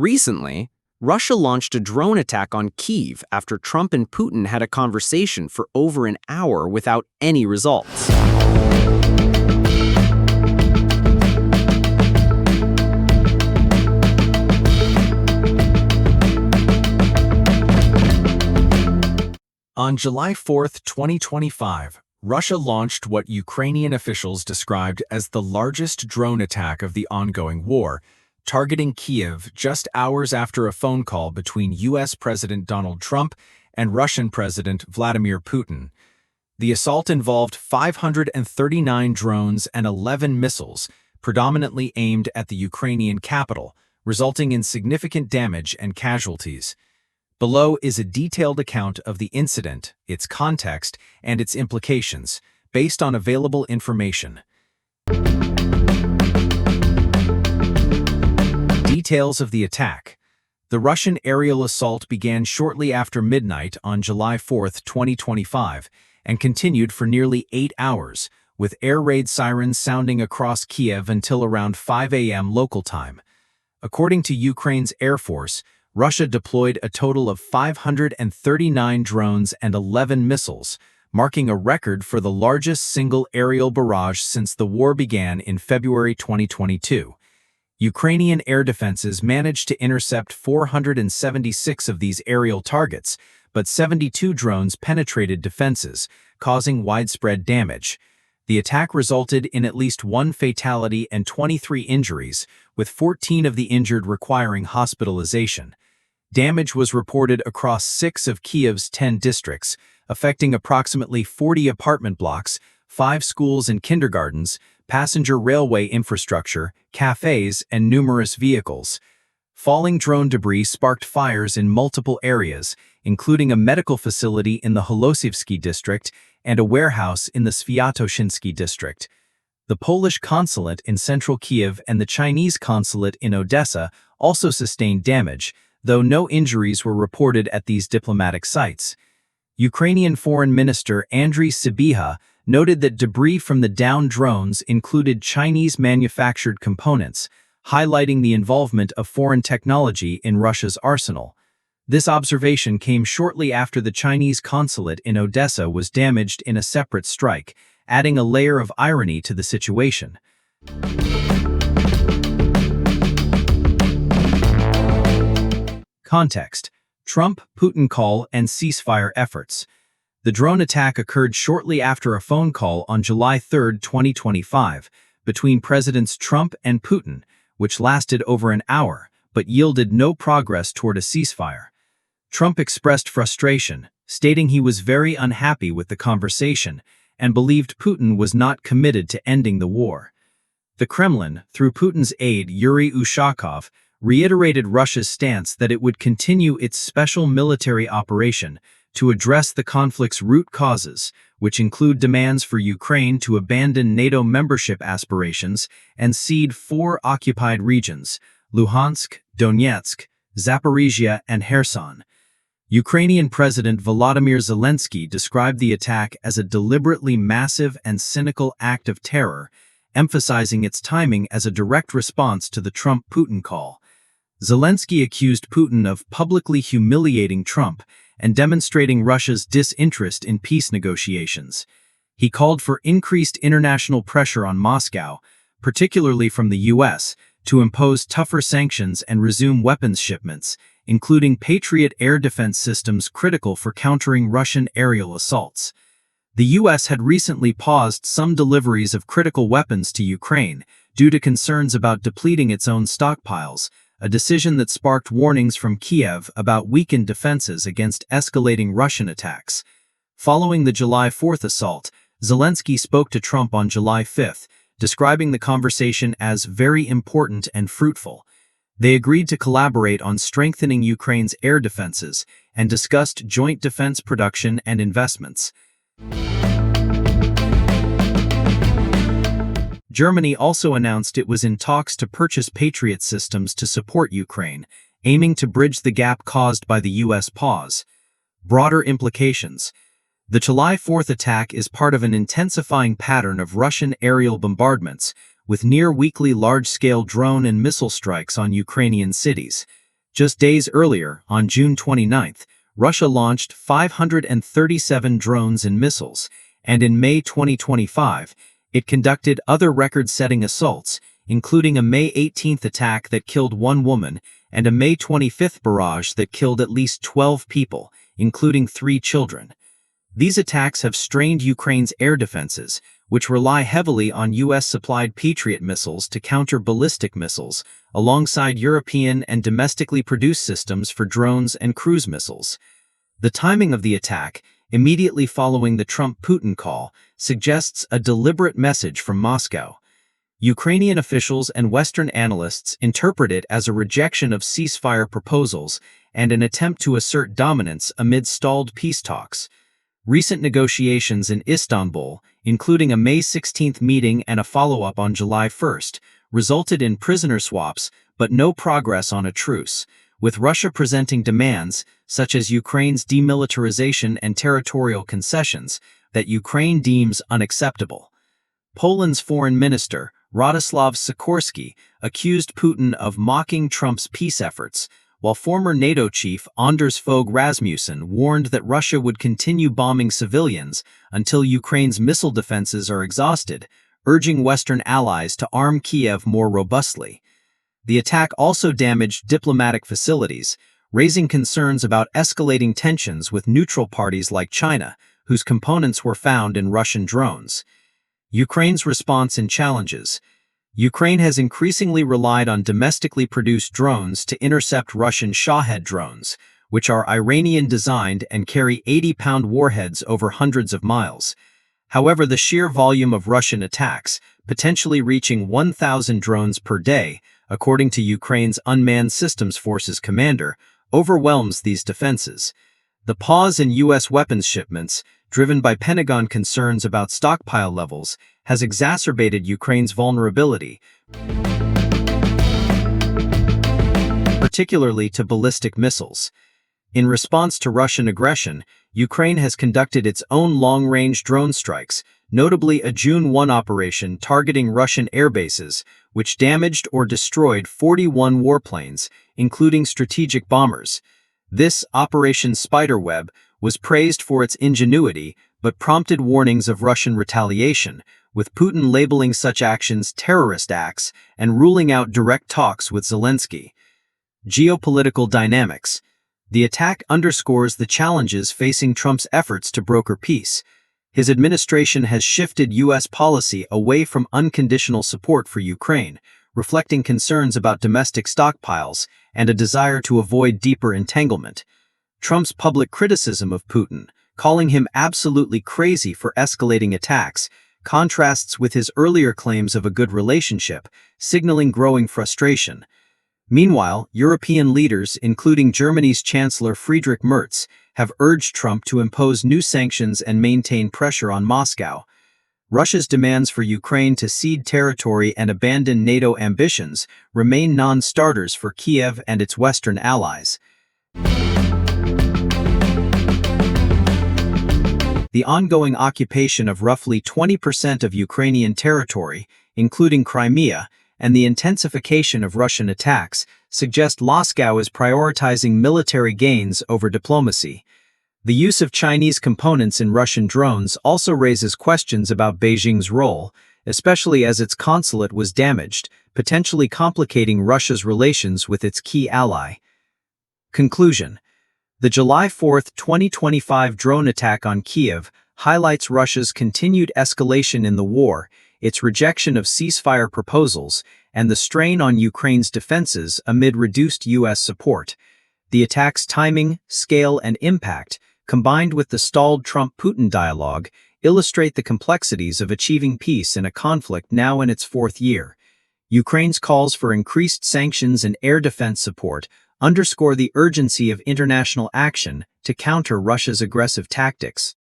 Recently, Russia launched a drone attack on Kiev after Trump and Putin had a conversation for over an hour without any results. On July 4, 2025, Russia launched what Ukrainian officials described as the largest drone attack of the ongoing war, targeting Kiev just hours after a phone call between U.S. President Donald Trump and Russian President Vladimir Putin. The assault involved 539 drones and 11 missiles, predominantly aimed at the Ukrainian capital, resulting in significant damage and casualties. Below is a detailed account of the incident, its context, and its implications, based on available information. Details of the attack. The Russian aerial assault began shortly after midnight on July 4, 2025, and continued for nearly 8 hours, with air raid sirens sounding across Kiev until around 5 a.m. local time. According to Ukraine's Air Force, Russia deployed a total of 539 drones and 11 missiles, marking a record for the largest single aerial barrage since the war began in February 2022. Ukrainian air defenses managed to intercept 476 of these aerial targets, but 72 drones penetrated defenses, causing widespread damage. The attack resulted in at least 1 fatality and 23 injuries, with 14 of the injured requiring hospitalization. Damage was reported across 6 of Kiev's 10 districts, affecting approximately 40 apartment blocks, 5 schools and kindergartens, passenger railway infrastructure, cafes, and numerous vehicles. Falling drone debris sparked fires in multiple areas, including a medical facility in the Holosivsky district and a warehouse in the Sviatoshinsky district. The Polish consulate in central Kiev and the Chinese consulate in Odessa also sustained damage, though no injuries were reported at these diplomatic sites. Ukrainian Foreign Minister Andriy Sybiha noted that debris from the downed drones included Chinese-manufactured components, highlighting the involvement of foreign technology in Russia's arsenal. This observation came shortly after the Chinese consulate in Odessa was damaged in a separate strike, adding a layer of irony to the situation. Context: Trump-Putin call and ceasefire efforts. The drone attack occurred shortly after a phone call on July 3, 2025, between Presidents Trump and Putin, which lasted over an hour but yielded no progress toward a ceasefire. Trump expressed frustration, stating he was very unhappy with the conversation and believed Putin was not committed to ending the war. The Kremlin, through Putin's aide Yuri Ushakov, reiterated Russia's stance that it would continue its special military operation to address the conflict's root causes, which include demands for Ukraine to abandon NATO membership aspirations and cede 4 occupied regions: Luhansk, Donetsk, Zaporizhia, and Kherson. Ukrainian President Vladimir Zelensky described the attack as a deliberately massive and cynical act of terror, emphasizing its timing as a direct response to the Trump-Putin call. Zelensky accused Putin of publicly humiliating Trump and demonstrating Russia's disinterest in peace negotiations. He called for increased international pressure on Moscow, particularly from the U.S., to impose tougher sanctions and resume weapons shipments, including Patriot air defense systems critical for countering Russian aerial assaults. The U.S. had recently paused some deliveries of critical weapons to Ukraine due to concerns about depleting its own stockpiles, a decision that sparked warnings from Kiev about weakened defenses against escalating Russian attacks. Following the July 4th assault, Zelensky spoke to Trump on July 5th, describing the conversation as very important and fruitful. They agreed to collaborate on strengthening Ukraine's air defenses and discussed joint defense production and investments. Germany also announced it was in talks to purchase Patriot systems to support Ukraine, aiming to bridge the gap caused by the U.S. pause. Broader implications. The July 4th attack is part of an intensifying pattern of Russian aerial bombardments, with near-weekly large-scale drone and missile strikes on Ukrainian cities. Just days earlier, on June 29, Russia launched 537 drones and missiles, and in May 2025, it conducted other record-setting assaults, including a May 18th attack that killed one woman and a May 25th barrage that killed at least 12 people, including 3 children. These attacks have strained Ukraine's air defenses, which rely heavily on U.S.-supplied Patriot missiles to counter ballistic missiles, alongside European and domestically produced systems for drones and cruise missiles. The timing of the attack, immediately following the Trump-Putin call, suggests a deliberate message from Moscow. Ukrainian officials and Western analysts interpret it as a rejection of ceasefire proposals and an attempt to assert dominance amid stalled peace talks. Recent negotiations in Istanbul, including a May 16 meeting and a follow-up on July 1, resulted in prisoner swaps but no progress on a truce, with Russia presenting demands, such as Ukraine's demilitarization and territorial concessions, that Ukraine deems unacceptable. Poland's foreign minister, Radoslaw Sikorski, accused Putin of mocking Trump's peace efforts, while former NATO chief Anders Fogh Rasmussen warned that Russia would continue bombing civilians until Ukraine's missile defenses are exhausted, urging Western allies to arm Kiev more robustly. The attack also damaged diplomatic facilities, raising concerns about escalating tensions with neutral parties like China, whose components were found in Russian drones. Ukraine's response and challenges. Ukraine has increasingly relied on domestically produced drones to intercept Russian Shahed drones, which are Iranian-designed and carry 80-pound warheads over hundreds of miles. However, the sheer volume of Russian attacks, potentially reaching 1,000 drones per day, according to Ukraine's Unmanned Systems Forces commander, overwhelms these defenses. The pause in U.S. weapons shipments, driven by Pentagon concerns about stockpile levels, has exacerbated Ukraine's vulnerability, particularly to ballistic missiles. In response to Russian aggression, Ukraine has conducted its own long-range drone strikes, notably a June 1 operation targeting Russian airbases, which damaged or destroyed 41 warplanes, including strategic bombers. This Operation Spiderweb was praised for its ingenuity but prompted warnings of Russian retaliation, with Putin labeling such actions terrorist acts and ruling out direct talks with Zelensky. Geopolitical dynamics. The attack underscores the challenges facing Trump's efforts to broker peace. His administration has shifted U.S. policy away from unconditional support for Ukraine, reflecting concerns about domestic stockpiles and a desire to avoid deeper entanglement. Trump's public criticism of Putin, calling him absolutely crazy for escalating attacks, contrasts with his earlier claims of a good relationship, signaling growing frustration. Meanwhile, European leaders, including Germany's Chancellor Friedrich Merz, have urged Trump to impose new sanctions and maintain pressure on Moscow. Russia's demands for Ukraine to cede territory and abandon NATO ambitions remain non-starters for Kiev and its Western allies. The ongoing occupation of roughly 20% of Ukrainian territory, including Crimea, and the intensification of Russian attacks suggest Moscow is prioritizing military gains over diplomacy. The use of Chinese components in Russian drones also raises questions about Beijing's role, especially as its consulate was damaged, potentially complicating Russia's relations with its key ally. Conclusion. The July 4, 2025 drone attack on Kiev highlights Russia's continued escalation in the war, its rejection of ceasefire proposals, and the strain on Ukraine's defenses amid reduced U.S. support. The attack's timing, scale, and impact, combined with the stalled Trump-Putin dialogue, illustrate the complexities of achieving peace in a conflict now in its 4th year. Ukraine's calls for increased sanctions and air defense support underscore the urgency of international action to counter Russia's aggressive tactics.